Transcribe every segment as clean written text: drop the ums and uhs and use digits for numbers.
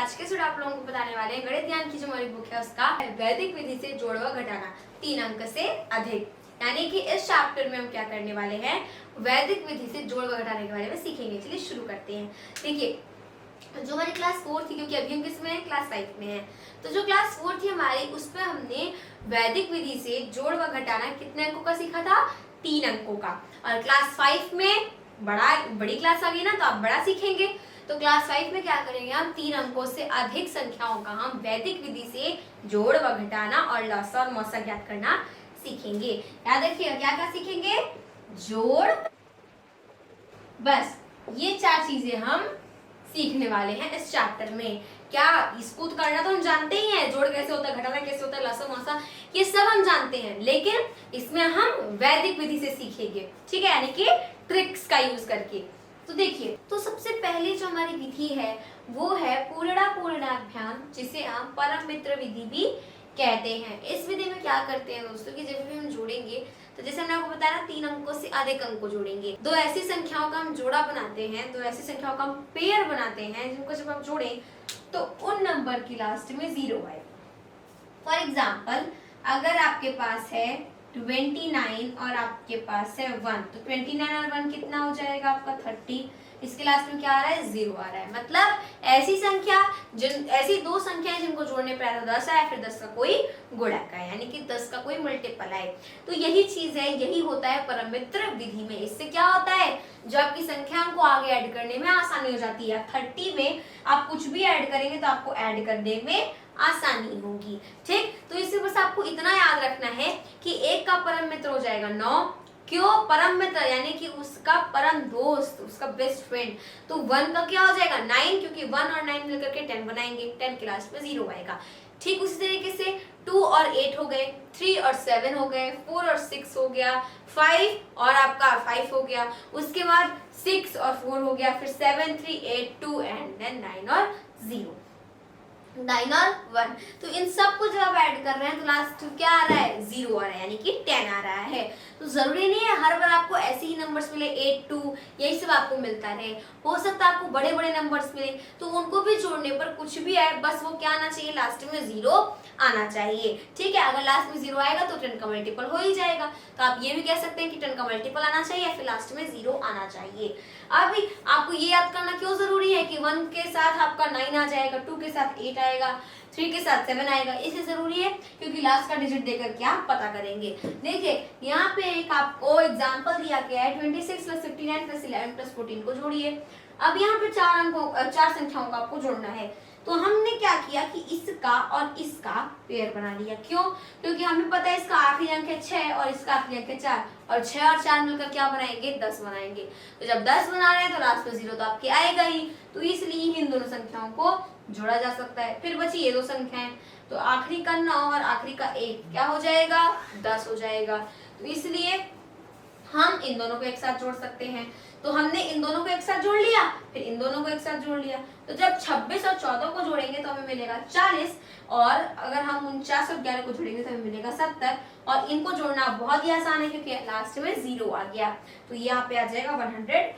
आज के स्टूडेंट आप लोगों को बताने वाले हैं गणित ज्ञान की जो हमारी बुक है उसका वैदिक विधि से जोड़ व घटाना 3 अंक से अधिक। यानी कि इस चैप्टर में हम क्या करने वाले हैं, वैदिक विधि से जोड़ व घटाने के बारे में सीखेंगे। चलिए शुरू करते हैं। देखिए जो हमारी क्लास 4 थी, क्योंकि अभी हम किस में है, क्लास 5 में है, तो जो क्लास 4 थी हमारी उस पर हमने वैदिक विधि से जोड़ व घटाना कितने अंकों का सीखा था, 3 अंकों का। और क्लास 5 में बड़ी क्लास आ गई ना, तो आप बड़ा सीखेंगे। तो क्लास 5 में क्या करेंगे, हम 3 अंकों से अधिक संख्याओं का हम वैदिक विधि से जोड़ व घटाना और लसा और मौसा ज्ञात करना सीखेंगे। याद रखिएगा क्या क्या सीखेंगे, जोड़, बस ये 4 चीजें हम सीखने वाले हैं इस चैप्टर में। क्या इसको तो करना तो हम जानते ही हैं, जोड़ कैसे होता है, घटाना कैसे होता है, लसा मौसा ये सब हम जानते हैं, लेकिन इसमें हम वैदिक विधि से सीखेंगे, ठीक है, यानी कि ट्रिक्स का यूज करके। तो देखिए, तो सबसे पहले जो हमारी विधि है वो है पूर्णाभ्याम, जिसे हम परम मित्र विधि भी कहते हैं। इस विधि में क्या करते हैं दोस्तों कि जब भी हम जोड़ेंगे, तो जैसे हमने आपको बताया ना, 3 अंकों से अधिक अंक को जोड़ेंगे। 2 ऐसी संख्याओं का हम जोड़ा बनाते हैं, 2 ऐसी संख्याओं का हम पेयर बनाते हैं, जिनको जब हम जोड़ें तो उन नंबर की लास्ट में 0 आए। फॉर एग्जाम्पल, अगर आपके पास है 29 और आपके पास है 1, तो 29 और 1 कितना हो जाएगा आपका 30। इसके लास्ट में क्या आ रहा है, 0 आ रहा है। मतलब ऐसी संख्या ऐसी 2 संख्याएं जिनको जोड़ने पर 10 आए, फिर 10 का कोई गुणक आए, यानी कि 10 का कोई मल्टीपल आए। तो यही चीज है, यही होता है परम मित्र विधि में। इससे क्या होता है, जो आपकी संख्याओं को आगे ऐड करने में आसानी हो जाती है। 30 में आप कुछ भी ऐड करेंगे तो आपको ऐड करने में आसानी होगी, ठीक। तो इससे बस आपको इतना याद रखना है कि 1 का परम मित्र हो जाएगा 9। क्यों परम मित्र, यानी कि उसका परम दोस्त, उसका बेस्ट फ्रेंड। तो 1 का क्या हो जाएगा 9, क्योंकि 1 और 9 मिलकर के 10 बनाएंगे, 10 के लास्ट में 0 आएगा। ठीक उसी तरीके से 2 और 8 हो गए, 3 और 7 हो गए, 4 और 6 हो गया, 5 और आपका 5 हो गया, उसके बाद 6 और 4 हो गया, फिर 7, 3, 8, 2 एंड देन 9 और 0, 9 और 1। तो इन सब को जब आप ऐड कर रहे हैं तो लास्ट क्या आ रहा है, 0 आ रहा है, यानी कि 10 आ रहा है। तो जरूरी नहीं है हर बार आपको ऐसे ही नंबर्स मिले, 8, 2 यही सब आपको मिलता रहे। हो सकता है आपको बड़े बड़े नंबर्स मिले, तो उनको भी जोड़ने पर कुछ भी आए, बस वो क्या आना चाहिए, लास्ट में 0 आना चाहिए, ठीक है। अगर लास्ट में 0 आएगा तो 10 का मल्टीपल हो ही जाएगा। तो आप ये भी कह सकते हैं कि 10 का मल्टीपल आना चाहिए, फिर लास्ट में 0 आना चाहिए। अभी आपको ये याद करना क्यों जरूरी है कि 1 के साथ आपका 9 आ जाएगा, 2 के साथ 8 आएगा, 3 के साथ 7 आएगा। इसलिए जरूरी है क्योंकि लास्ट का डिजिट देकर के आप पता करेंगे। देखिए यहाँ पे एक आपको एग्जांपल दिया गया है, 26 + 59 + 11 + 14 को जोड़िए। अब यहाँ पे 4 संख्याओं का आपको जोड़ना है। तो हमने क्या किया कि इसका और इसका पेयर बना लिया। क्यों, क्योंकि हमें पता है इसका आखिरी अंक है 6 और इसका आखिरी अंक है 4, और 6 और 4 मिलकर क्या बनाएंगे, 10 बनाएंगे। तो जब 10 बना रहे हैं तो लास्ट में 0 तो आपके आएगा ही। तो इसलिए इन दोनों संख्याओं को जोड़ा जा सकता है। फिर बची ये 2 संख्याएं, तो आखिरी का 9 और आखिरी का 1 क्या हो जाएगा, 10 हो जाएगा। तो इसलिए हम इन दोनों को एक साथ जोड़ सकते हैं। तो हमने इन दोनों को एक साथ जोड़ लिया, फिर इन दोनों को एक साथ जोड़ लिया। तो जब 26 और 14 को जोड़ेंगे तो हमें मिलेगा 40, और अगर हम 49 और 11 को जोड़ेंगे तो हमें मिलेगा 70। और इनको जोड़ना बहुत ही आसान है क्योंकि लास्ट में 0 आ गया, तो यहाँ पे आ जाएगा 110।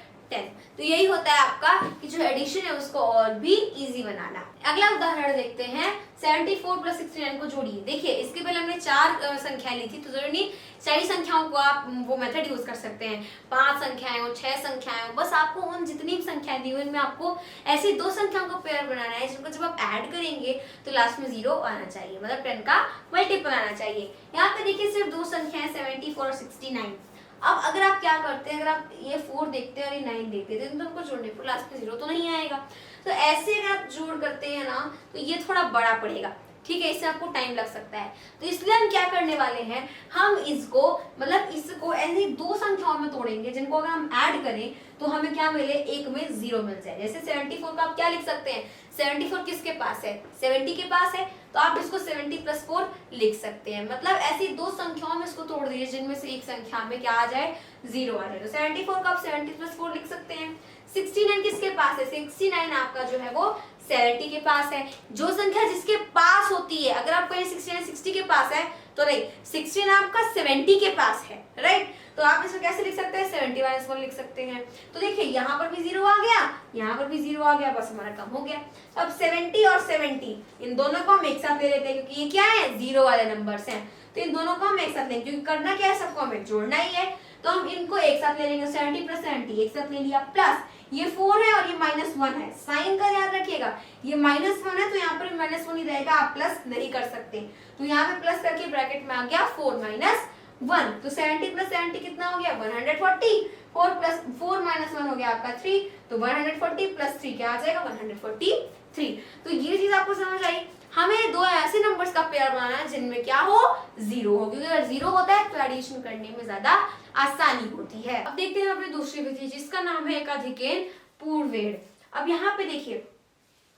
तो यही होता है आपका कि जो एडिशन है उसको और भी इजी बनाना। अगला उदाहरण देखते हैं, 74 + 69 को जोड़िए। देखिए इसके पहले हमने 4 संख्याएं ली थी, तो जरूरी नहीं सारी संख्याओं को आप वो मेथड यूज कर सकते हैं। 5 संख्याएं हो, 6 संख्याएं हो, बस आपको उन जितनी भी संख्याएं दी हुई उनमें आपको ऐसी 2 संख्याओं को पेयर बनाना है जिनको जब आप ऐड करेंगे तो लास्ट में 0 आना चाहिए, मतलब 10 का मल्टीपल आना चाहिए। यहाँ पे देखिए सिर्फ 2 संख्याएं 74 और 69। अब अगर आप क्या करते हैं, अगर आप ये 4 देखते हैं और ये 9 देखते हैं तो इनको जोड़ने पर लास्ट में 0 तो नहीं आएगा। तो ऐसे अगर आप जोड़ करते हैं ना तो ये थोड़ा बड़ा पड़ेगा, ठीक है, इससे आपको टाइम लग सकता है। तो इसलिए हम क्या करने वाले हैं, हम इसको ऐसी 2 संख्याओं में तोड़ेंगे जिनको अगर हम ऐड करें तो हमें क्या मिले, एक में 0 मिल जाए। जैसे 74 को आप क्या लिख सकते हैं, 74 किसके पास है, 70 के पास है, तो आप इसको 70 + 4 लिख सकते हैं। मतलब ऐसी 2 संख्याओं में इसको तोड़ दीजिए जिनमें से एक संख्या में क्या आ जाए, 0 आ जाए। तो 74 को आप 70 + 4 लिख सकते हैं। 69 किसके पास है, 69 आपका जो है वो 70 के पास है। जो संख्या जिसके पास होती है, अगर आप कहें 60 के पास है तो नहीं, 16 आपका 70 के पास है, राइट। तो आप इसको कैसे लिख सकते हैं, 70 - 1 लिख सकते हैं। तो देखिए यहाँ पर भी 0 आ गया, यहाँ पर भी 0 आ गया, बस हमारा काम हो गया। अब 70 और 70 इन दोनों को हम एक साथ ले लेते हैं, क्योंकि ये क्या है, 0 वाले नंबर्स हैं। तो इन दोनों को हम एक साथ लेंगे, क्योंकि करना क्या है, सबको हमें जोड़ना ही है। तो हम इनको एक साथ ले लेंगे, 70 + 70 एक साथ ले लिया, प्लस ये 4 है और ये -1 है। साइन का याद रखिएगा, ये -1 है तो यहाँ पर -1 ही रहेगा, आप प्लस नहीं कर सकते। तो यहाँ पे प्लस करके ब्रैकेट में आ गया 4 - 1। तो 70 + 70 कितना हो गया, 140। 4 - 1 हो गया आपका 3, तो 140 + 3 क्या आ जाएगा, 143। तो ये चीज आपको समझ आई। हमें दो ऐसे नंबर्स का पेयर बनाना है जिनमें क्या हो, 0 हो, क्योंकि अगर 0 होता है तो एडिशन करने में ज्यादा आसानी होती है। अब देखते हैं अपनी दूसरी विधि, जिसका नाम है एकाधिकेन पूर्वेण। अब यहाँ पे देखिए,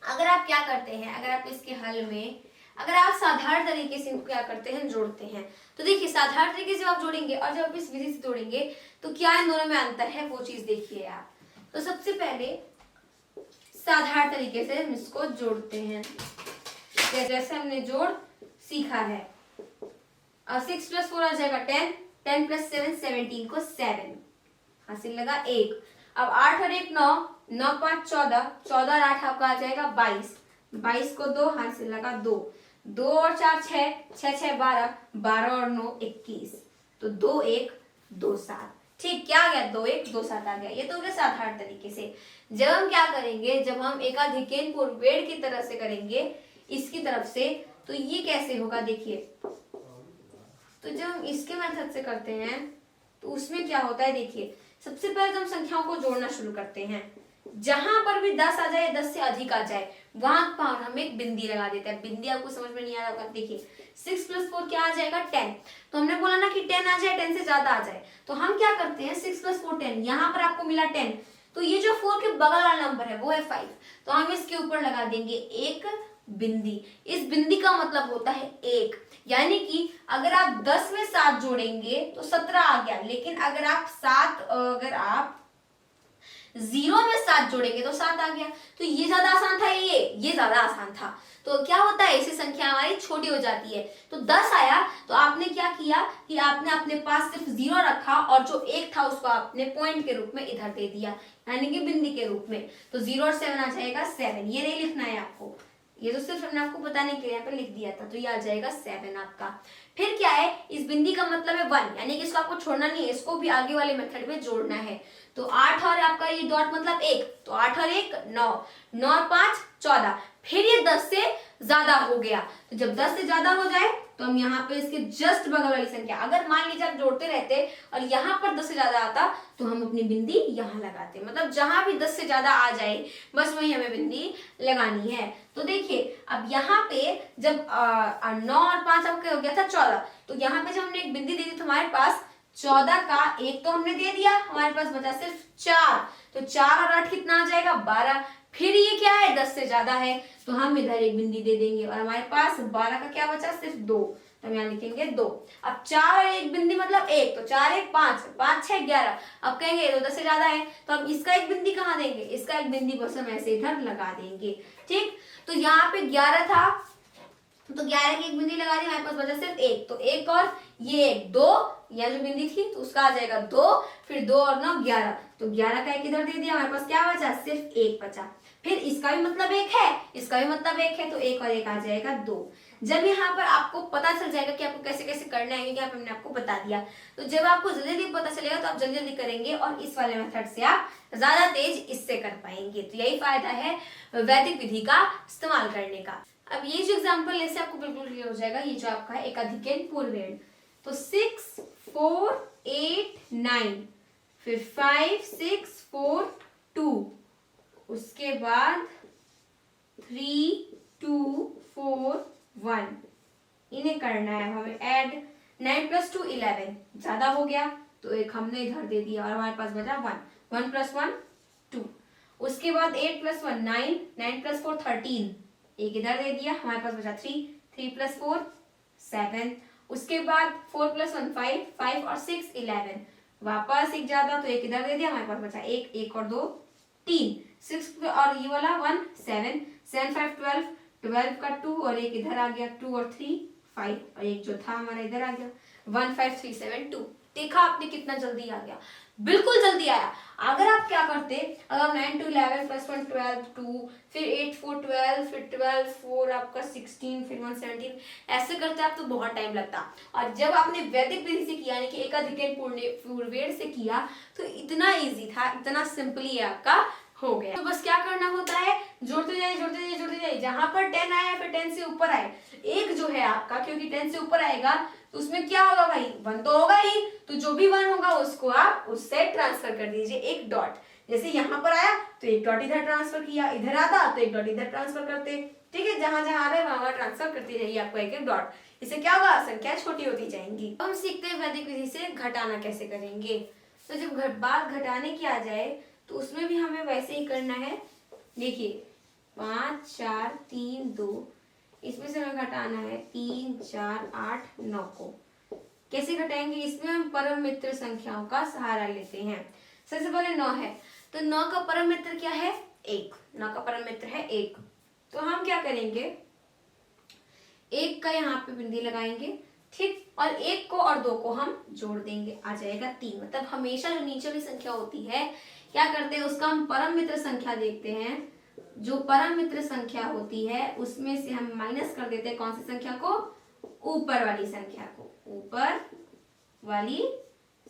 अगर आप क्या करते हैं, अगर आप इसके हल में अगर आप साधारण तरीके से इनको क्या करते हैं, जोड़ते हैं, तो देखिए साधारण तरीके से आप जोड़ेंगे और जब आप इस विधि से जोड़ेंगे तो क्या इन दोनों में अंतर है, वो चीज देखिए आप। तो सबसे पहले साधारण तरीके से हम इसको जोड़ते हैं, जैसे हमने जोड़ सीखा है। अब 6 + 4 आ जाएगा 10, 10 + 7 17 को 7 हासिल लगा 1। अब 8 और 1 9, 9 × 5 14, 14 और 8 आपका आ जाएगा 22, 22 को 2 हासिल लगा 2, 2 और 4 6, 6 6 12, 12 और 9 21, तो 2 1 2 7। ठीक, क्या आ गया, 2 1 2 7 आ गया। ये तो हो गया साधारण तरीके से। जब हम क्या करेंगे, जब हम एकाधिकेन पूर्वेण की तरह से करेंगे, इसकी तरफ से, तो ये कैसे होगा देखिए। तो जब हम इसके मेथड से करते हैं तो उसमें क्या होता है, देखिए सबसे पहले तो हम संख्याओं को जोड़ना शुरू करते हैं। जहां पर भी 10 आ जाए, 10 से अधिक आ जाए, वहां पर हम एक बिंदी लगा देते हैं। बिंदी आपको समझ में नहीं आ रहा होगा, देखिए 6 + 4 क्या आ जाएगा, 10। तो हमने बोला ना कि 10 आ जाए, 10 से ज्यादा आ जाए, तो हम क्या करते हैं, 6 + 4 10, यहाँ पर आपको मिला 10, तो ये जो 4 के बगल वाला नंबर है वो है 5, तो हम इसके ऊपर लगा देंगे एक बिंदी। इस बिंदी का मतलब होता है 1, यानी कि अगर आप 10 में 7 जोड़ेंगे तो 17 आ गया, लेकिन अगर आप 0 में 7 जोड़ेंगे तो 7 आ गया। तो ये ज्यादा आसान था, ये ज्यादा आसान था। तो क्या होता है, ऐसी संख्या हमारी छोटी हो जाती है। तो 10 आया तो आपने क्या किया कि आपने अपने पास सिर्फ 0 रखा और जो 1 था उसको आपने पॉइंट के रूप में इधर दे दिया, यानी कि बिंदी के रूप में। तो 0 और 7 आ जाएगा 7, ये नहीं लिखना है आपको, ये तो सिर्फ हमने आपको बताने के लिए यहाँ पे लिख दिया था। तो ये आ जाएगा 7 आपका। फिर क्या है, इस बिंदी का मतलब है 1, यानी कि इसको आपको छोड़ना नहीं है, इसको भी आगे वाले मेथड में जोड़ना है। तो 8 और आपका ये डॉट मतलब 1, तो 8 और 1 9, 9 और 5 14, फिर ये 10 से ज्यादा हो गया। तो जब 10 से ज्यादा हो जाए तो हम यहाँ पे इसके जस्ट बगल वाली संख्या, अगर मान लीजिए आप जोड़ते रहते और यहाँ पर 10 से ज्यादा आता तो हम अपनी बिंदी यहाँ लगाते, मतलब जहां भी 10 से ज्यादा आ जाए बस वही हमें बिंदी लगानी है। तो देखिए अब यहाँ पे जब 9 और 5 आपका हो गया था 14, तो यहाँ पे जब हमने एक बिंदी दे दी तो हमारे पास 14 का 1 तो हमने दे दिया, हमारे पास बचा सिर्फ 4, तो 4 और 8 कितना आ जाएगा 12। फिर ये क्या है, 10 से ज्यादा है, तो हम इधर एक बिंदी दे देंगे और हमारे पास 12 का क्या बचा, सिर्फ 2, तो हम यहाँ लिखेंगे 2। अब 4 और 1 बिंदी मतलब 1, तो 4 1 5, 5 6 11। अब कहेंगे तो 10 से ज्यादा है, तो हम इसका एक बिंदी कहाँ देंगे, इसका एक बिंदी बस हम ऐसे इधर लगा देंगे। ठीक, तो यहाँ पे 11 था तो 11 की एक बिंदी लगा दी, हमारे पास बचा सिर्फ 1, तो 1 और ये 2, यह जो बिंदी थी तो उसका आ जाएगा 2, फिर 2 और 9 11, तो 11 का एक इधर दे दिया, हमारे पास क्या बचा, सिर्फ 1 बचा। फिर इसका भी मतलब 1 है, इसका भी मतलब 1 है, तो 1 और 1 आ जाएगा 2। जब यहाँ पर आपको पता चल जाएगा कि आपको कैसे कैसे करना है, क्योंकि हमने आपको बता दिया, तो जब आपको जल्दी जल्दी पता चलेगा तो आप जल्दी जल्दी करेंगे और इस वाले मेथड से आप ज्यादा तेज इससे कर पाएंगे। तो यही फायदा है वैदिक विधि का इस्तेमाल करने का। अब ये जो एग्जाम्पल इससे आपको बिल्कुल क्लियर हो जाएगा, ये जो आपका है एकाधिकेन पूर्वेण। तो 6 4 8 9, फिर 5 6 4 2, उसके बाद 3 2 4 1, इन्हें करना है हमें ऐड। 9 + 2 11, ज्यादा हो गया तो एक हमने इधर दे दिया और हमारे पास बचा 1, 1 + 1 2। उसके बाद 8 + 1 9, 9 + 4 13, एक इधर दे दिया, हमारे पास बचा 3, 3 + 4 7। उसके बाद 4 + 1 5, 5 और 6 11, वापस एक ज्यादा तो एक इधर दे दिया, हमारे पास बचा 1, 1 और 2 3, 6 और ये वाला 1 7, 7 5 12, 12 का 2 और एक इधर आ गया 2 और 3 5 और एक जो था हमारा इधर आ गया 1 5 3 7 2। देखा आपने कितना जल्दी आ गया, बिल्कुल जल्दी आया। अगर आप क्या करते, अगर 9 2 11 प्लस 1 12 2, फिर 8 4 12, फिर 12 4 आपका 16, फिर 1 17, ऐसे करते आप तो बहुत टाइम लगता। और जब आपने वैदिक विधि से किया, यानी कि एकाधिकरण पूर्वेण से किया, तो इतना इजी था, इतना सिंपली आपका हो गया। तो बस क्या करना होता है, जोड़ते जाइए जोड़ते जाइए जोड़ते जाइए, जहां पर 10 आया फिर 10 से ऊपर आए, एक जो है आपका, क्योंकि 10 से ऊपर आएगा तो उसमें क्या होगा भाई, 1 तो होगा ही, तो जो भी 1 होगा उसको आप उससे ट्रांसफर कर दीजिए एक डॉट। जैसे यहाँ पर आया तो एक डॉट इधर ट्रांसफर किया, इधर आता तो एक डॉट इधर ट्रांसफर करते, ठीक है, जहां जहां आ रहा है वहां ट्रांसफर करते रहिए आपको एक एक डॉट। इससे क्या होगा, संख्या छोटी होती जाएंगी। हम सीखते हैं वैदिक विधि से घटाना कैसे करेंगे। तो जब बात घटाने की आ जाए तो उसमें भी हमें वैसे ही करना है। देखिए 5 4 3 2, इसमें से हमें घटाना है 3 4 8 9 को। कैसे घटाएंगे, इसमें हम परम मित्र संख्याओं का सहारा लेते हैं। सबसे पहले 9 है, तो 9 का परम मित्र क्या है, 1। 9 का परम मित्र है 1, तो हम क्या करेंगे, 1 का यहाँ पे बिंदी लगाएंगे, ठीक, और 1 को और 2 को हम जोड़ देंगे, आ जाएगा 3। मतलब हमेशा जो नीचे वाली संख्या होती है, क्या करते हैं, उसका हम परम मित्र संख्या देखते हैं। जो परम मित्र संख्या होती है उसमें से हम माइनस कर देते हैं कौन सी संख्या को, ऊपर वाली संख्या को, ऊपर वाली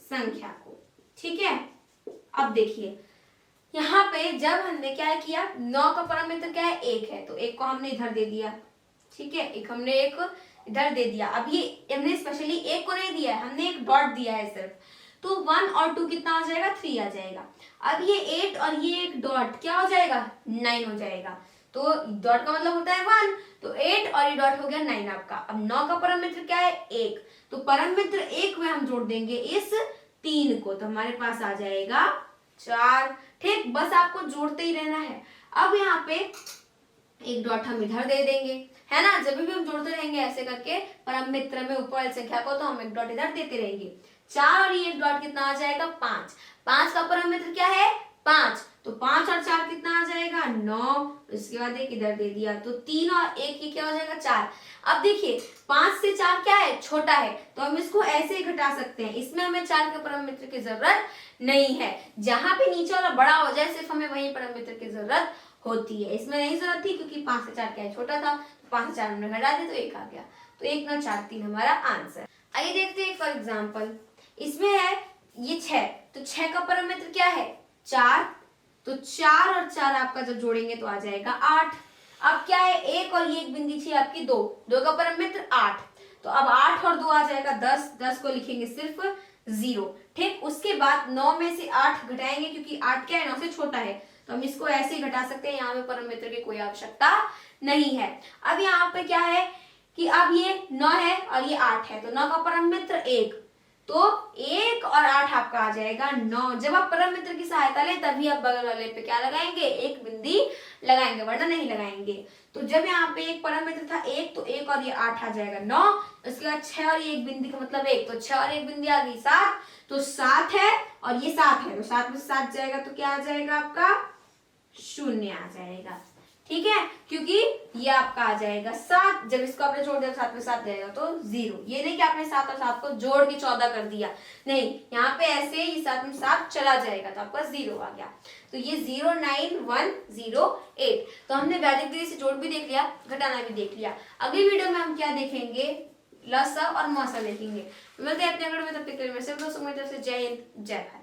संख्या को, ठीक है। अब देखिए यहाँ पे जब हमने क्या किया, 9 का परम मित्र क्या है, 1 है, तो 1 को हमने इधर दे दिया, ठीक है, एक हमने एक इधर दे दिया। अब ये हमने स्पेशली 1 को नहीं दिया है, हमने एक डॉट दिया है सिर्फ, तो 1 और 2 कितना आ जाएगा, 3 आ जाएगा। अब ये 8 और ये एक डॉट क्या हो जाएगा, 9 हो जाएगा। तो डॉट का मतलब होता है 1, तो 8 और ये डॉट हो गया 9 आपका। अब 9 का परम मित्र क्या है, 1, तो परम मित्र 1 में हम जोड़ देंगे इस 3 को, तो हमारे पास आ जाएगा 4, ठीक। बस आपको जोड़ते ही रहना है। अब यहाँ पे एक डॉट हम इधर दे देंगे, है ना, जब भी हम जोड़ते रहेंगे ऐसे करके परम मित्र में ऊपर वाली संख्या को, तो हम एक डॉट इधर देते रहेंगे। 4 और ये एक डॉट कितना आ जाएगा, 5। 5 का परम मित्र क्या है, 5, तो 5 और 4 कितना आ जाएगा, 9। इसके बाद एक इधर दे दिया, तो 3 और 1 ये क्या हो जाएगा, 4। अब देखिए 5 से 4 क्या है, छोटा है, तो हम इसको ऐसे ही घटा सकते हैं। इसमें हमें 4 के परम मित्र की जरूरत नहीं है। जहां पे नीचे वाला बड़ा हो जाए सिर्फ हमें वही परम मित्र की जरूरत होती है। इसमें नहीं जरूरत थी, क्योंकि 5 से 4 क्या है, छोटा था, तो 5 से 4 हमने घटा दिया तो 1 आ गया। तो 1 9 4 3 हमारा आंसर। आइए देखते हैं फॉर एग्जाम्पल, इसमें है ये 6, तो 6 का परम मित्र क्या है, 4, तो 4 और 4 आपका जब जोड़ेंगे तो आ जाएगा 8। अब क्या है, 1 और ये एक बिंदी थी आपकी 2, 2 का परम मित्र 8, तो अब 8 और 2 आ जाएगा 10, 10 को लिखेंगे सिर्फ 0, ठीक। उसके बाद 9 में से 8 घटाएंगे, क्योंकि 8 क्या है, 9 से छोटा है, तो हम इसको ऐसे ही घटा सकते हैं, यहाँ पे परम मित्र की कोई आवश्यकता नहीं है। अब यहाँ पे क्या है कि अब ये 9 है और ये 8 है, तो 9 का परम मित्र 1, तो 1 और 8 आपका आ जाएगा 9। जब आप परम मित्र की सहायता ले तभी आप बगल वाले पे क्या लगाएंगे, एक बिंदी लगाएंगे, वरना नहीं लगाएंगे। तो जब यहाँ पे एक परम मित्र था 1, तो 1 और ये 8 आ जाएगा 9। उसके बाद 6 और ये एक बिंदी का मतलब 1, तो 6 और एक बिंदी आ गई 7, तो 7 है और ये 7 है, तो 7 में 7 जाएगा तो क्या आ जाएगा आपका, 0 आ जाएगा, ठीक है, क्योंकि ये आपका आ जाएगा 7। जब इसको आपने जोड़ दिया 7 में 7 जाएगा तो 0। ये नहीं कि आपने 7 और 7 को जोड़ के 14 कर दिया, नहीं, यहाँ पे ऐसे ही 7 में 7 चला जाएगा तो आपका 0 आ गया। तो ये 0 9 1 0 8। तो हमने वैदिक विधि से जोड़ भी देख लिया, घटाना भी देख लिया। अगली वीडियो में हम क्या देखेंगे, लसा और मसा देखेंगे। मिलते हैं अपने अगले में, तब तक के लिए मेरे से दोस्तों की तरफ से जय हिंद जय भारत।